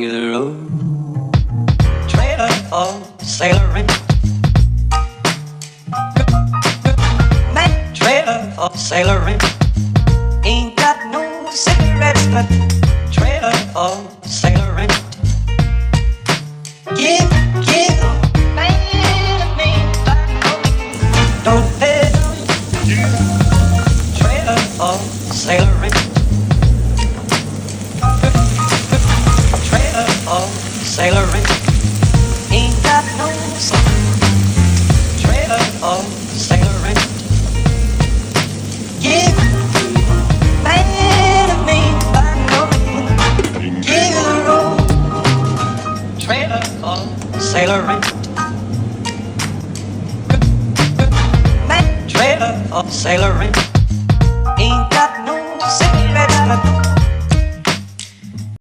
King of the road, trailer for sailoring, man, trailer for sailoring. Ain't got no cigarettes, but trailer for sailoring. Give man to me, don't pay. Trailer for sailoring. Trailer for sailoring. Ain't got no sun. Trailer for sailoring. Give man to me, give the road. Trailer for sailoring. Man, trailer for sailoring.